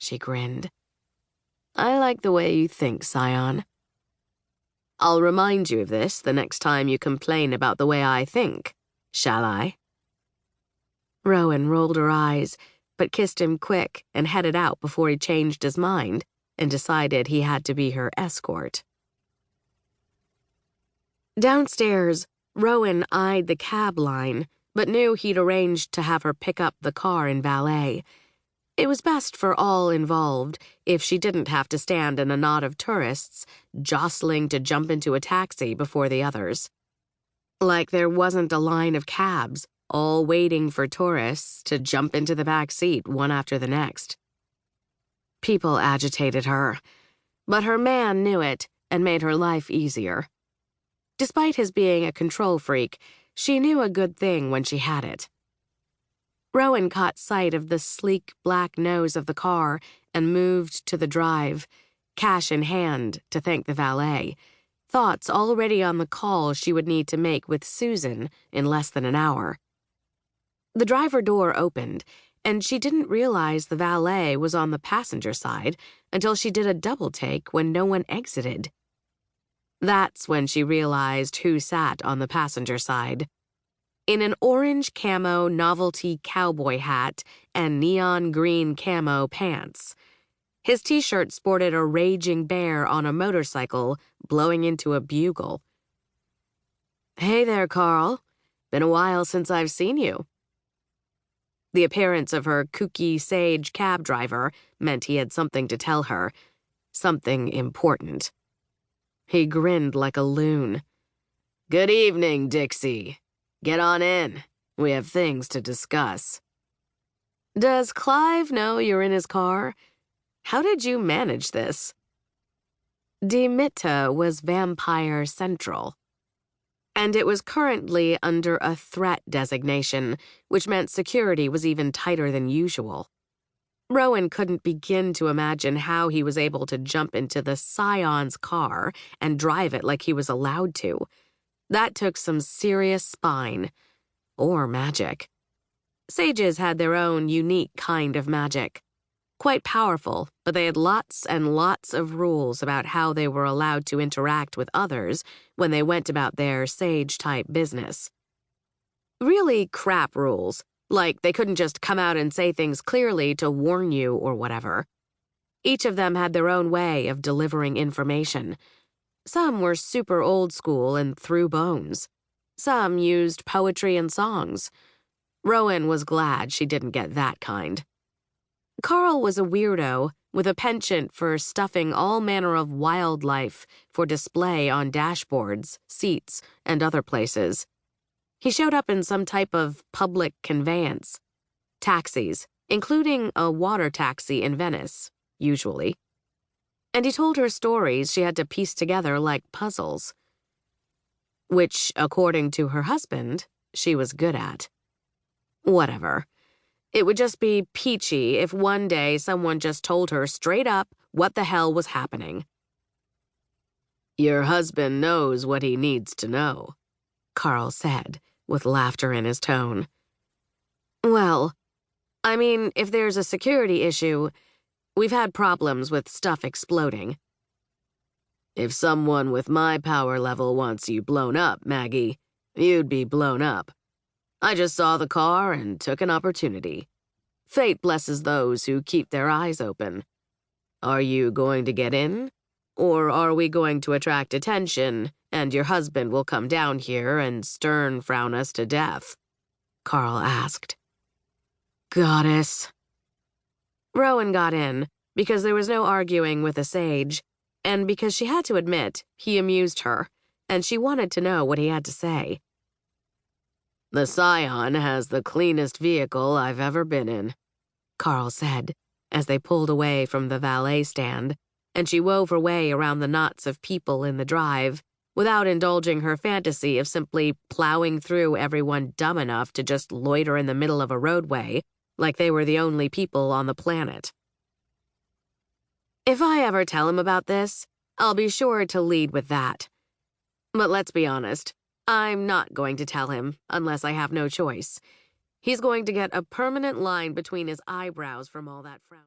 she grinned. "I like the way you think, Scion. I'll remind you of this the next time you complain about the way I think, shall I?" Rowan rolled her eyes, but kissed him quick and headed out before he changed his mind and decided he had to be her escort. Downstairs, Rowan eyed the cab line, but knew he'd arranged to have her pick up the car in valet. It was best for all involved if she didn't have to stand in a knot of tourists, jostling to jump into a taxi before the others. Like there wasn't a line of cabs, all waiting for tourists to jump into the back seat one after the next. People agitated her, but her man knew it and made her life easier. Despite his being a control freak, she knew a good thing when she had it. Rowan caught sight of the sleek black nose of the car and moved to the drive, cash in hand to thank the valet, thoughts already on the call she would need to make with Susan in less than an hour. The driver door opened, and she didn't realize the valet was on the passenger side until she did a double take when no one exited. That's when she realized who sat on the passenger side. In an orange camo novelty cowboy hat and neon green camo pants. His t-shirt sported a raging bear on a motorcycle blowing into a bugle. "Hey there, Carl. Been a while since I've seen you." The appearance of her kooky sage cab driver meant he had something to tell her, something important. He grinned like a loon. "Good evening, Dixie. Get on in. We have things to discuss." "Does Clive know you're in his car? How did you manage this?" DeMitta was Vampire Central, and it was currently under a threat designation, which meant security was even tighter than usual. Rowan couldn't begin to imagine how he was able to jump into the Scion's car and drive it like he was allowed to. That took some serious spine. Or magic. Sages had their own unique kind of magic. Quite powerful, but they had lots and lots of rules about how they were allowed to interact with others when they went about their sage-type business. Really crap rules. Like they couldn't just come out and say things clearly to warn you or whatever. Each of them had their own way of delivering information. Some were super old school and threw bones. Some used poetry and songs. Rowan was glad she didn't get that kind. Carl was a weirdo with a penchant for stuffing all manner of wildlife for display on dashboards, seats, and other places. He showed up in some type of public conveyance. Taxis, including a water taxi in Venice, usually. And he told her stories she had to piece together like puzzles. Which, according to her husband, she was good at. Whatever. It would just be peachy if one day someone just told her straight up what the hell was happening. "Your husband knows what he needs to know," Carl said, with laughter in his tone. "Well, I mean, if there's a security issue, we've had problems with stuff exploding." "If someone with my power level wants you blown up, Maggie, you'd be blown up. I just saw the car and took an opportunity. Fate blesses those who keep their eyes open. Are you going to get in? Or are we going to attract attention and your husband will come down here and stern frown us to death?" Carl asked. "Goddess." Rowan got in because there was no arguing with a sage, and because she had to admit he amused her, and she wanted to know what he had to say. "The Scion has the cleanest vehicle I've ever been in," Carl said, as they pulled away from the valet stand, and she wove her way around the knots of people in the drive, without indulging her fantasy of simply plowing through everyone dumb enough to just loiter in the middle of a roadway like they were the only people on the planet. If I ever tell him about this, I'll be sure to lead with that. But let's be honest, I'm not going to tell him unless I have no choice. He's going to get a permanent line between his eyebrows from all that frowning.